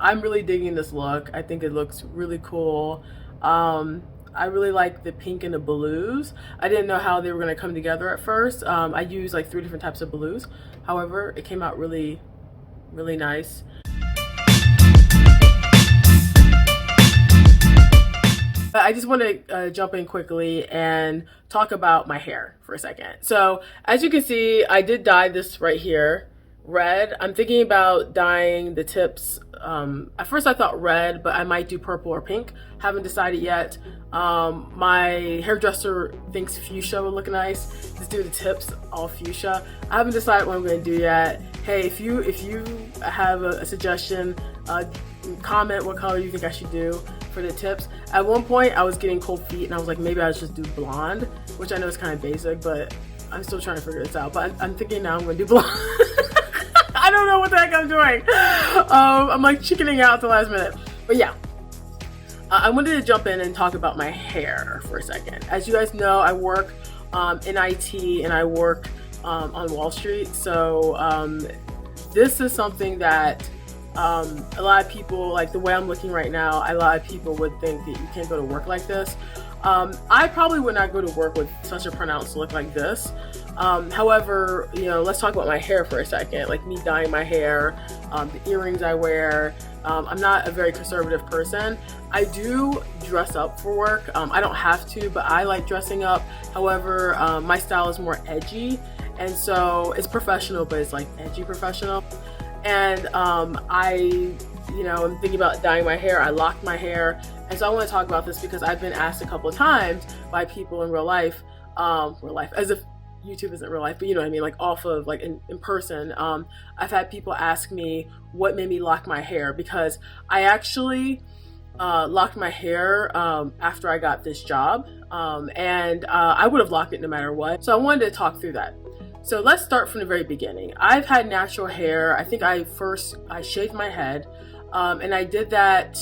I'm really digging this look. I think it looks really cool. I really like the pink and the blues. I didn't know how they were going to come together at first. I used like 3 different types of blues. However, it came out really, really nice. I just want to jump in quickly and talk about my hair for a second. So as you can see, I did dye this right here red. I'm thinking about dyeing the tips. At first I thought red, but I might do purple or pink. Haven't decided yet. My hairdresser thinks fuchsia would look nice. Just do the tips all fuchsia. I haven't decided what I'm going to do yet. Hey, if you have a suggestion, comment what color you think I should do for the tips. At one point I was getting cold feet and I was like, maybe I should just do blonde, which I know is kind of basic, but I'm still trying to figure this out. But I'm thinking now I'm going to do blonde. I don't know what the heck I'm doing. I'm like chickening out at the last minute. But yeah, I wanted to jump in and talk about my hair for a second. As you guys know, I work in IT and I work on Wall Street. So this is something that a lot of people, like the way I'm looking right now, a lot of people would think that you can't go to work like this. I probably would not go to work with such a pronounced look like this. However, you know, let's talk about my hair for a second, like me dyeing my hair, the earrings I wear. I'm not a very conservative person. I do dress up for work. I don't have to, but I like dressing up. However, my style is more edgy, and so it's professional, but it's like edgy professional. And I'm thinking about dyeing my hair. I locked my hair, and so I want to talk about this because I've been asked a couple of times by people in real life, as if YouTube isn't real life, but you know what I mean, like off of like in person. I've had people ask me what made me lock my hair, because I actually locked my hair after I got this job, and I would have locked it no matter what. So I wanted to talk through that. So let's start from the very beginning. I've had natural hair. I think I shaved my head, and I did that,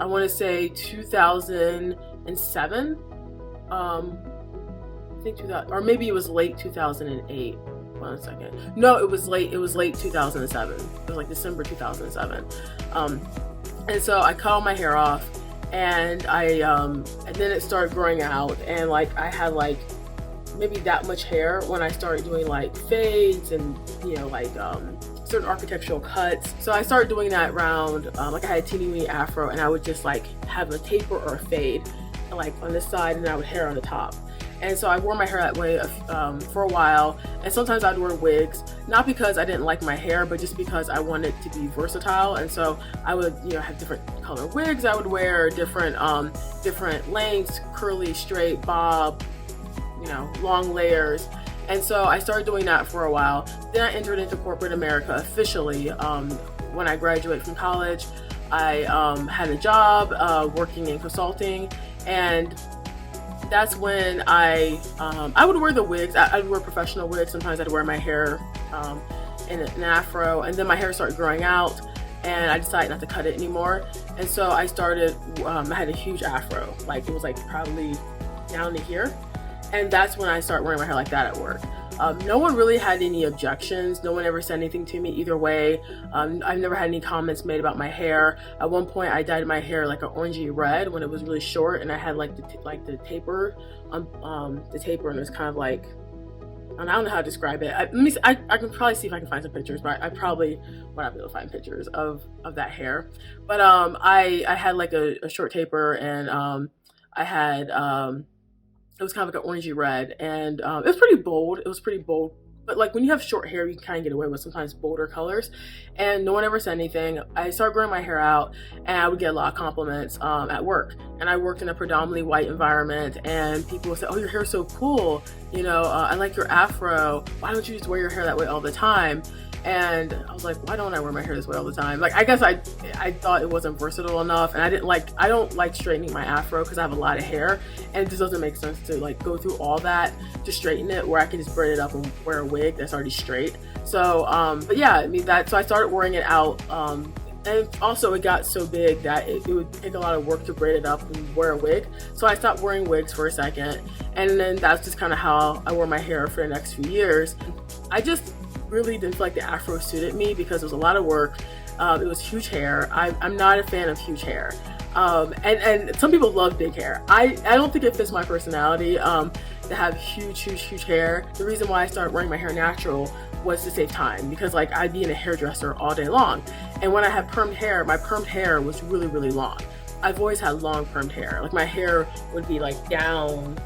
I want to say 2007. I think 2000, or maybe it was late 2008. 1 second. No, it was late 2007. It was like December 2007. And so I cut all my hair off, and and then it started growing out, and like I had like maybe that much hair when I started doing like fades and certain architectural cuts. So I started doing that around like I had a teeny weeny afro, and I would just like have a taper or a fade like on this side, and I would hair on the top. And so I wore my hair that way for a while, and sometimes I'd wear wigs, not because I didn't like my hair, but just because I wanted to be versatile. And so I would have different color wigs I would wear, different lengths, curly, straight, bob, long layers. And so I started doing that for a while. Then I entered into corporate America officially when I graduated from college. I had a job working in consulting, and that's when I would wear the wigs. I'd wear professional wigs. Sometimes I'd wear my hair in an afro, and then my hair started growing out, and I decided not to cut it anymore. And so I started, I had a huge afro, like it was like probably down to here. And that's when I started wearing my hair like that at work. No one really had any objections. No one ever said anything to me either way. I've never had any comments made about my hair. At one point, I dyed my hair like an orangey red when it was really short, and I had like the taper, and it was kind of like, I don't know how to describe it. I can probably see if I can find some pictures, but I probably will not be able to find pictures of that hair. But I had like a short taper, and I had it was kind of like an orangey red, and it was pretty bold. But like when you have short hair, you can kind of get away with sometimes bolder colors. And no one ever said anything. I started growing my hair out, and I would get a lot of compliments at work. And I worked in a predominantly white environment, and people would say, "Oh, your hair's so cool. I like your afro. Why don't you just wear your hair that way all the time?" And I was like, why don't I wear my hair this way all the time? Like, I guess I thought it wasn't versatile enough, and I don't like straightening my afro because I have a lot of hair, and it just doesn't make sense to like go through all that to straighten it, where I can just braid it up and wear a wig that's already straight. So, but yeah, I mean so I started wearing it out, and also it got so big that it would take a lot of work to braid it up and wear a wig. So I stopped wearing wigs for a second, and then that's just kind of how I wore my hair for the next few years. I just really didn't feel like the afro suited me because it was a lot of work. It was huge hair. I'm not a fan of huge hair. And some people love big hair. I don't think it fits my personality to have huge hair. The reason why I started wearing my hair natural was to save time, because like I'd be in a hairdresser all day long. And when I had permed hair, my permed hair was really long. I've always had long permed hair. Like my hair would be like down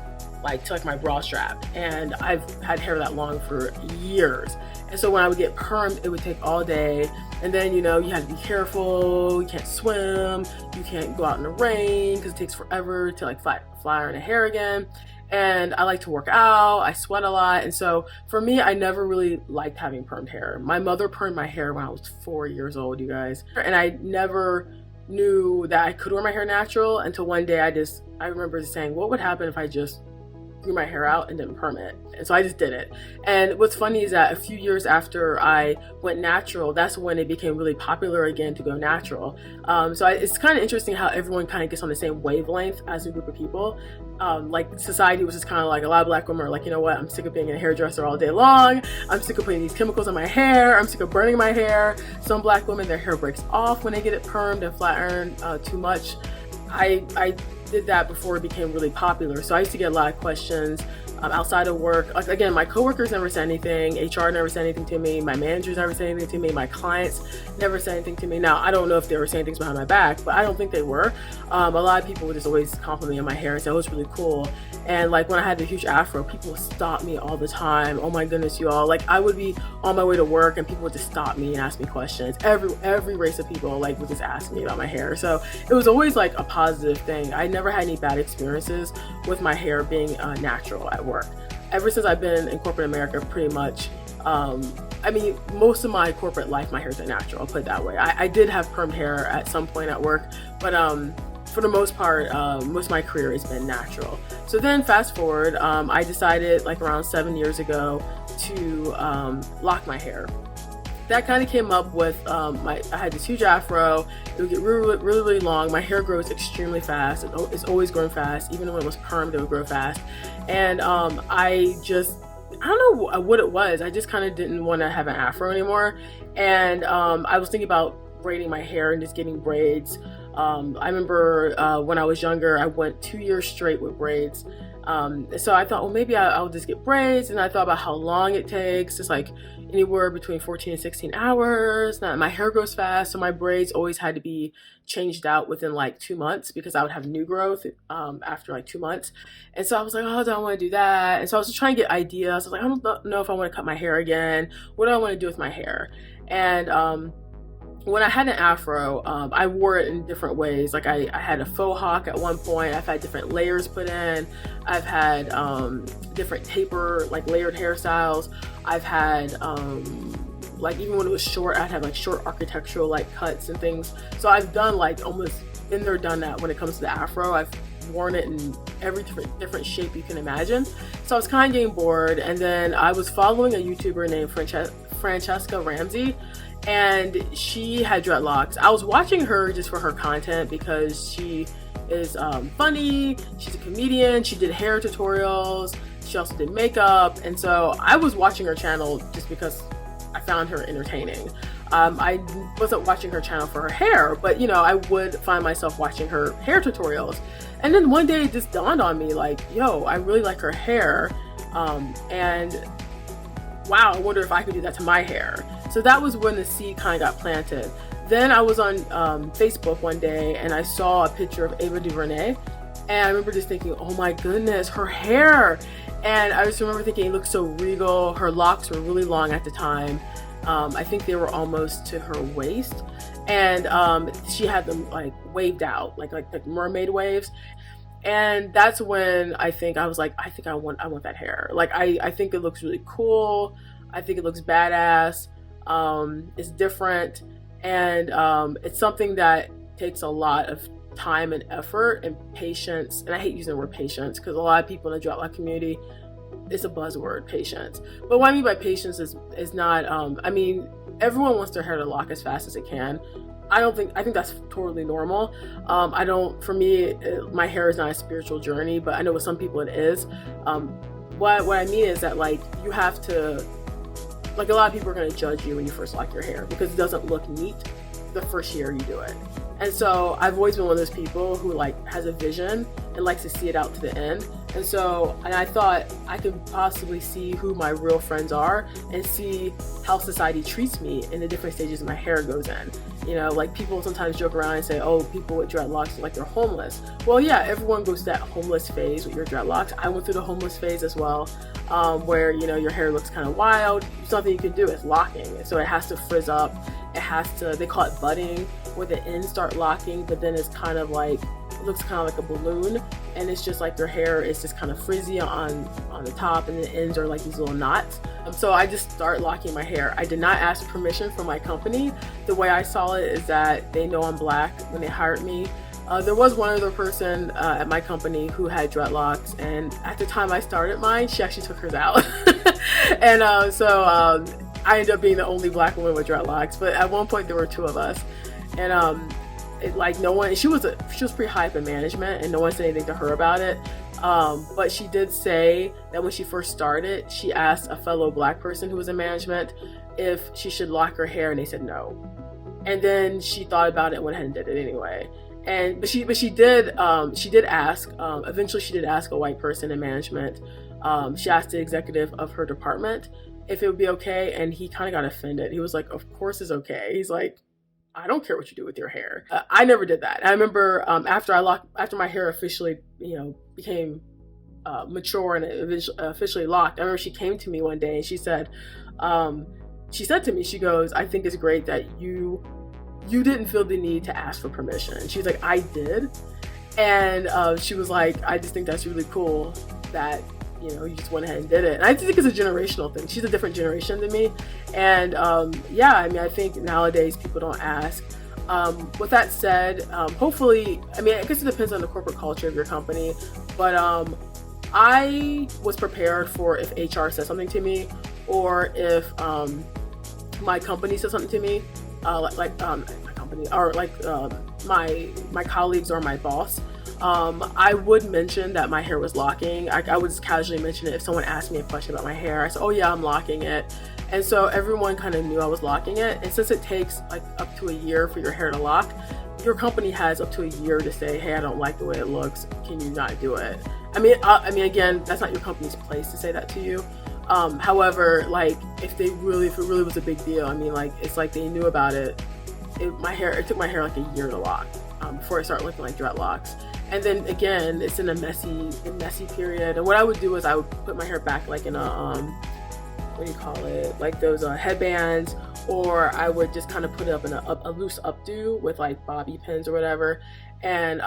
like to like my bra strap, and I've had hair that long for years. And so when I would get permed, it would take all day. And then, you know, you had to be careful. You can't swim. You can't go out in the rain because it takes forever to like fly iron the hair again. And I like to work out. I sweat a lot. And so for me, I never really liked having permed hair. My mother permed my hair when I was 4 years old, you guys. And I never knew that I could wear my hair natural until one day I remember saying, what would happen if I just grew my hair out and didn't perm it? And so I just did it. And what's funny is that a few years after I went natural, that's when it became really popular again to go natural. It's kind of interesting how everyone kind of gets on the same wavelength as a group of people. Like society was just kind of like, a lot of black women are like, you know what, I'm sick of being a hairdresser all day long. I'm sick of putting these chemicals in my hair. I'm sick of burning my hair. Some black women, their hair breaks off when they get it permed and flat ironed too much. I did that before it became really popular. So I used to get a lot of questions outside of work. Like, again, my coworkers never said anything. HR never said anything to me. My managers never said anything to me. My clients never said anything to me. Now, I don't know if they were saying things behind my back, but I don't think they were. A lot of people would just always compliment me on my hair and say, oh, it's really cool. And like when I had the huge afro, people would stop me all the time. Oh my goodness, you all. Like I would be on my way to work and people would just stop me and ask me questions. Every race of people like would just ask me about my hair. So it was always like a positive thing. I never had any bad experiences with my hair being natural at work. Ever since I've been in corporate America, pretty much, most of my corporate life, my hair's been natural, I'll put it that way. I did have permed hair at some point at work, but for the most part, most of my career has been natural. So then fast forward, I decided like around 7 years ago to lock my hair. That kind of came up with I had this huge afro. It would get really long. My hair grows extremely fast. It's always growing fast. Even when it was permed, it would grow fast. And I don't know what it was. I just kind of didn't want to have an afro anymore. And I was thinking about braiding my hair and just getting braids. I remember when I was younger, I went 2 years straight with braids. So I thought, well, maybe I'll just get braids. And I thought about how long it takes. It's like anywhere between 14 and 16 hours. Now, my hair grows fast, so my braids always had to be changed out within like 2 months because I would have new growth after like 2 months. And so I was like, oh, I don't want to do that. And so I was just trying to get ideas. I was like, I don't know if I want to cut my hair again. What do I want to do with my hair? And when I had an afro, I wore it in different ways. Like I had a faux hawk at one point. I've had different layers put in. I've had different taper, like layered hairstyles. I've had like even when it was short, I'd have like short architectural like cuts and things. So I've done like almost been there, done that when it comes to the afro. I've worn it in every different shape you can imagine. So I was kind of getting bored, and then I was following a YouTuber named Francesca Ramsey. And she had dreadlocks. I was watching her just for her content because she is funny. She's a comedian. She did hair tutorials. She also did makeup. And so I was watching her channel just because I found her entertaining. I wasn't watching her channel for her hair, but you know, I would find myself watching her hair tutorials. And then one day it just dawned on me like, yo, I really like her hair. And wow, I wonder if I could do that to my hair. So that was when the seed kind of got planted. Then I was on Facebook one day and I saw a picture of Ava DuVernay, and I remember just thinking, oh my goodness, her hair. And I just remember thinking it looked so regal. Her locks were really long at the time. I think they were almost to her waist, and she had them like waved out, like mermaid waves. And that's when I was like, I think I want that hair. Like I think it looks really cool. I think it looks badass. It's different, and it's something that takes a lot of time and effort and patience. And I hate using the word patience because a lot of people in the dreadlock community, it's a buzzword, patience. But what I mean by patience is not, everyone wants their hair to lock as fast as it can. I think that's totally normal. For me, my hair is not a spiritual journey, but I know with some people it is. What I mean is that like you have to, like a lot of people are going to judge you when you first lock your hair because it doesn't look neat. the first year you do it. And so I've always been one of those people who like has a vision and likes to see it out to the end. And I thought I could possibly see who my real friends are and see how society treats me in the different stages my hair goes in. You know, like people sometimes joke around and say, oh, people with dreadlocks, like they're homeless. Well, yeah, everyone goes through that homeless phase with your dreadlocks. I went through the homeless phase as well, where, you know, your hair looks kind of wild. Something you can do is locking. So it has to frizz up. It has to, they call it budding, where the ends start locking, but then it's kind of like, it looks kind of like a balloon, and it's just like your hair is just kind of frizzy on the top, and the ends are like these little knots. So I just start locking my hair. I did not ask permission from my company. The way I saw it is that they know I'm Black when they hired me. There was one other person at my company who had dreadlocks, and at the time I started mine, she actually took hers out. And I ended up being the only Black woman with dreadlocks, but at one point there were two of us. And she was pretty high up in management, and no one said anything to her about it. But she did say that when she first started, she asked a fellow Black person who was in management if she should lock her hair, and they said no. And then she thought about it and went ahead and did it anyway. But she did ask. Eventually, she did ask a white person in management. She asked the executive of her department if it would be okay, and he kind of got offended. He was like, "Of course it's okay." He's like, I don't care what you do with your hair. I never did that. I remember after my hair officially, became mature and officially locked. I remember she came to me one day and she said to me, she goes, I think it's great that you didn't feel the need to ask for permission. She was like, I did. And she was like, I just think that's really cool that you just went ahead and did it. And I think it's a generational thing. She's a different generation than me. And I think nowadays people don't ask. With that said, hopefully, I guess it depends on the corporate culture of your company, but I was prepared for if HR said something to me, or if my company said something to me, my company, or my colleagues or my boss. I would mention that my hair was locking. I would just casually mention it if someone asked me a question about my hair. I said, oh yeah, I'm locking it. And so everyone kind of knew I was locking it. And since it takes like up to a year for your hair to lock, your company has up to a year to say, hey, I don't like the way it looks. Can you not do it? Again, that's not your company's place to say that to you. However, like if it really was a big deal, it's like they knew about it. It took my hair like a year to lock before it started looking like dreadlocks. And then again, it's in a messy period. And what I would do is I would put my hair back like in a like those headbands, or I would just kind of put it up in a loose updo with like bobby pins or whatever. And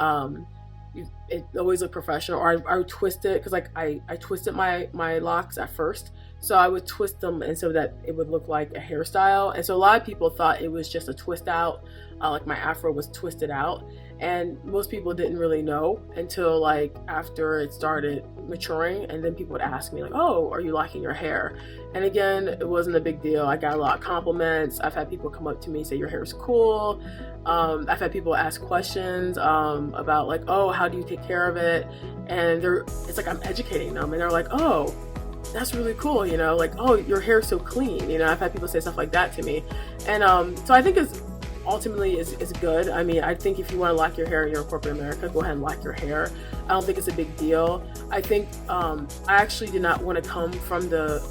it always looked professional. Or I would twist it, because like I twisted my locks at first. So I would twist them and so that it would look like a hairstyle. And so a lot of people thought it was just a twist out, like my afro was twisted out. And most people didn't really know until like after it started maturing, and then people would ask me like, oh, are you locking your hair? And again, it wasn't a big deal. I got a lot of compliments. I've had people come up to me and say your hair is cool. I've had people ask questions about like, oh, how do you take care of it? And it's like I'm educating them, and they're like, oh, that's really cool, like, oh, your hair is so clean. I've had people say stuff like that to me. And so I think it's ultimately is good. I think if you want to lock your hair and you're in corporate America, go ahead and lock your hair. I don't think it's a big deal. I think I actually did not want to come from the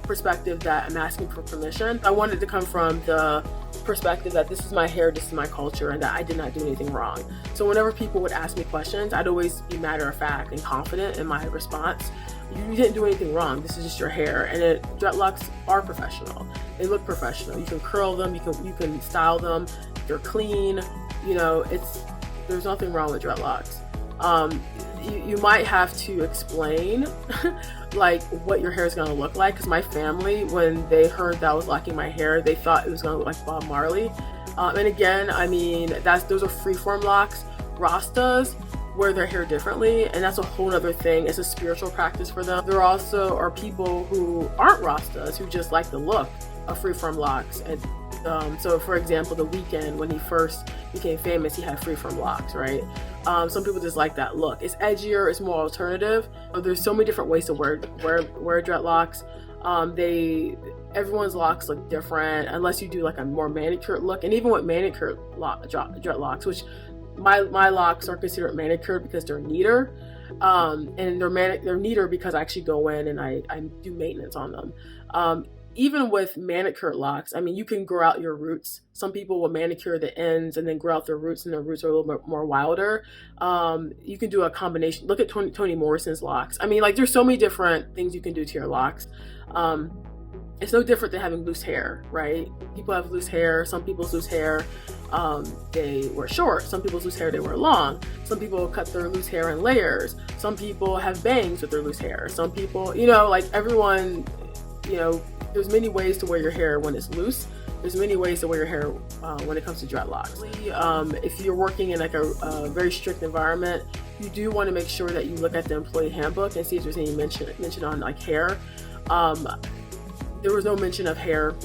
perspective that I'm asking for permission. I wanted to come from the perspective that this is my hair, this is my culture, and that I did not do anything wrong. So whenever people would ask me questions, I'd always be matter of fact and confident in my response. You didn't do anything wrong. This is just your hair. And dreadlocks are professional. They look professional. You can curl them. You can style them. They're clean. There's nothing wrong with dreadlocks. You might have to explain like what your hair is going to look like, because my family, when they heard that I was locking my hair, they thought it was going to look like Bob Marley. And again, those are freeform locks. Rastas wear their hair differently, and that's a whole other thing. It's a spiritual practice for them. There also are people who aren't Rastas who just like the look of freeform locks. And so for example, The Weeknd, when he first became famous, he had freeform locks, right? Some people just like that look. It's edgier, it's more alternative. There's so many different ways to wear dreadlocks. everyone's locks look different unless you do like a more manicured look. And even with manicured dreadlocks, which my locks are considered manicured because they're neater, and they're neater because I actually go in and I do maintenance on them. Even with manicured locks, I mean, you can grow out your roots. Some people will manicure the ends and then grow out their roots, and their roots are a little bit more wilder. You can do a combination. Look at Toni Morrison's locks. I mean, like, there's so many different things you can do to your locks. It's no different than having loose hair, right? People have loose hair. Some people's loose hair, they wear short. Some people's loose hair, they wear long. Some people cut their loose hair in layers. Some people have bangs with their loose hair. Some people, like everyone, there's many ways to wear your hair when it's loose. There's many ways to wear your hair when it comes to dreadlocks. If you're working in like a very strict environment, you do want to make sure that you look at the employee handbook and see if there's any mention on like hair. There was no mention of hair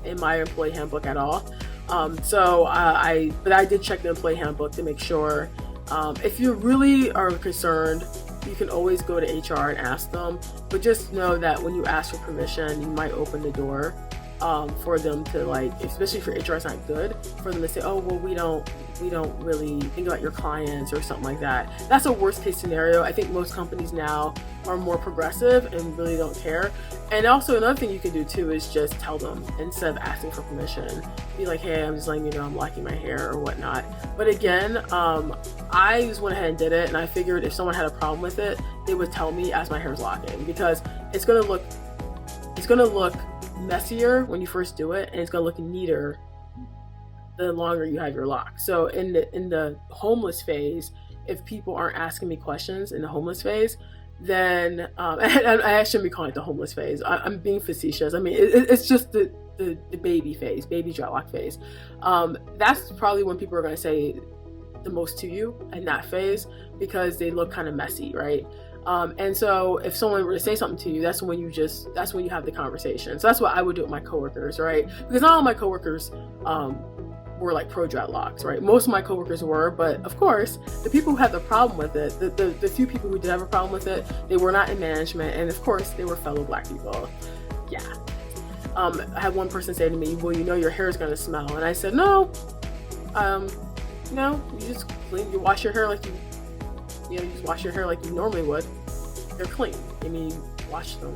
in my employee handbook at all. But I did check the employee handbook to make sure. If you really are concerned, you can always go to HR and ask them, but just know that when you ask for permission, you might open the door for them to, like, especially if your HR is not good, for them to say, oh, well, we don't really think about your clients or something like that. That's a worst case scenario. I think most companies now are more progressive and really don't care. And also another thing you can do too is just tell them instead of asking for permission. Be like, hey, I'm just letting you know I'm locking my hair or whatnot. But again, I just went ahead and did it, and I figured if someone had a problem with it, they would tell me as my hair's locking, because it's gonna look messier when you first do it, and it's gonna look neater the longer you have your lock. So in the homeless phase, if people aren't asking me questions in the homeless phase, then I shouldn't be calling it the homeless phase. I'm being facetious. I mean, it's just the baby phase, baby dreadlock phase. That's probably when people are going to say the most to you in that phase, because they look kind of messy, right? And so if someone were to say something to you, that's when you have the conversation. So that's what I would do with my coworkers, right? Because not all my coworkers were like pro dreadlocks, right? Most of my coworkers were, but of course, the people who had the problem with it, the few people who did have a problem with it, they were not in management, and of course, they were fellow Black people. Yeah. I had one person say to me, well, your hair is gonna smell. And I said, no, you just you wash your hair like you just wash your hair like you normally would. They're clean. I mean, wash them.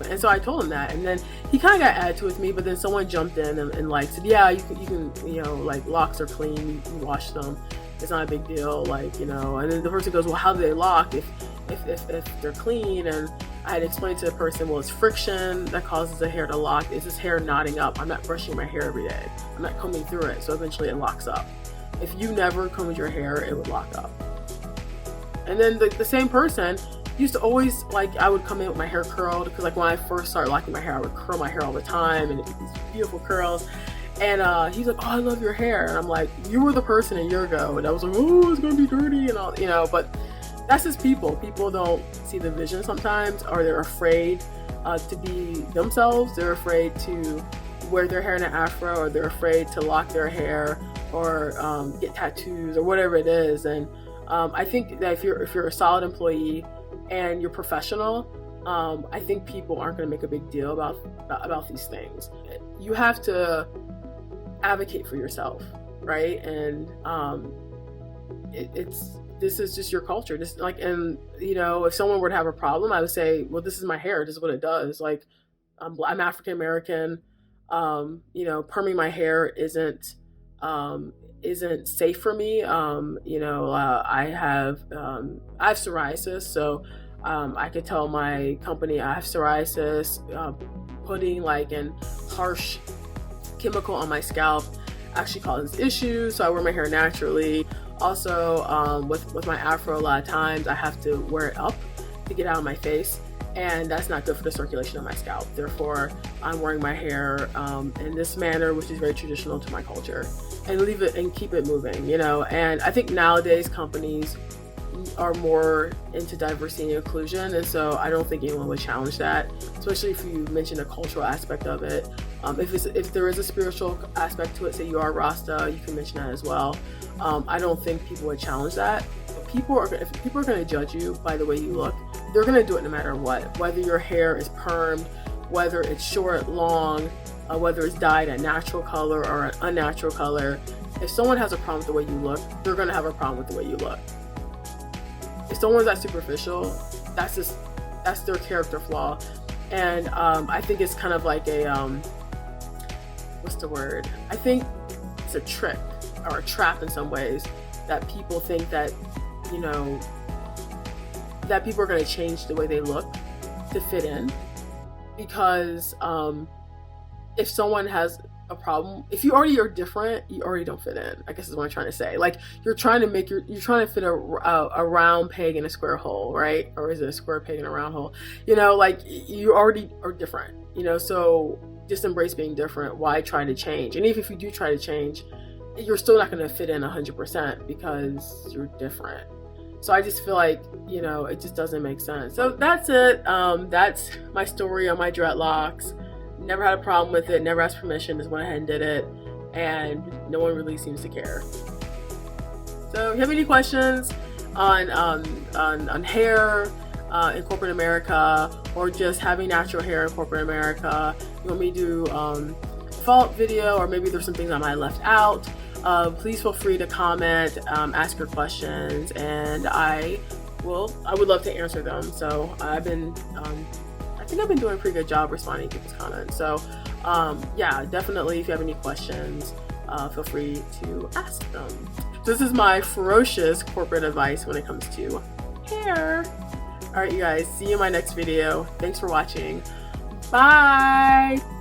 And so I told him that, and then he kind of got attitude with me, but then someone jumped in and like said, yeah, you can like, locks are clean, you wash them, it's not a big deal, like, and then the person goes, well, how do they lock if they're clean? And I had explained to the person, well, it's friction that causes the hair to lock. Is this hair knotting up? I'm not brushing my hair every day, I'm not combing through it, so eventually it locks up. If you never combed your hair, it would lock up. And then the same person used to always, like, I would come in with my hair curled, because like when I first started locking my hair, I would curl my hair all the time and these beautiful curls. And he's like, oh, I love your hair. And I'm like, you were the person a year ago. And I was like, oh, it's gonna be dirty and all, but that's just people. People don't see the vision sometimes, or they're afraid to be themselves. They're afraid to wear their hair in an afro, or they're afraid to lock their hair, or get tattoos, or whatever it is. And I think that if you're a solid employee and you're professional, I think people aren't going to make a big deal about these things. You have to advocate for yourself, right? And this is just your culture. This, like, and if someone were to have a problem, I would say, well, this is my hair. This is what it does. Like, I'm African American. Perming my hair isn't safe for me. I have psoriasis, so I could tell my company I have psoriasis. Putting like an harsh chemical on my scalp actually causes issues, so I wear my hair naturally. Also, with my afro, a lot of times I have to wear it up to get out of my face, and that's not good for the circulation of my scalp. Therefore, I'm wearing my hair in this manner, which is very traditional to my culture, and leave it and keep it moving, And I think nowadays companies are more into diversity and inclusion, and so I don't think anyone would challenge that, especially if you mention a cultural aspect of it. If there is a spiritual aspect to it, say you are Rasta, you can mention that as well. I don't think people would challenge that. If people are going to judge you by the way you look, they're going to do it no matter what. Whether your hair is permed, whether it's short, long, whether it's dyed a natural color or an unnatural color. If someone has a problem with the way you look, they're going to have a problem with the way you look. If someone's that superficial, that's their character flaw. And I think it's kind of like a what's the word? I think it's a trick or a trap in some ways, that people think that, you know, that people are going to change the way they look to fit in. Because if someone has a problem, if you already are different, you already don't fit in, I guess is what I'm trying to say. Like, you're trying to fit a round peg in a square hole, right? Or is it a square peg in a round hole? You know, like, you already are different, you know, so just embrace being different. Why try to change? And even if you do try to change, you're still not going to fit in 100% because you're different. So I just feel like, you know, it just doesn't make sense. So that's it. That's my story on my dreadlocks. Never had a problem with it, never asked permission, just went ahead and did it, and no one really seems to care. So if you have any questions on hair in corporate America, or just having natural hair in corporate America, you want me to do a follow-up video, or maybe there's some things I might have left out, please feel free to comment, ask your questions, and I would love to answer them. So I think I've been doing a pretty good job responding to people's comments. So yeah, definitely, if you have any questions, feel free to ask them. So this is my ferocious corporate advice when it comes to hair. All right, you guys, see you in my next video. Thanks for watching. Bye.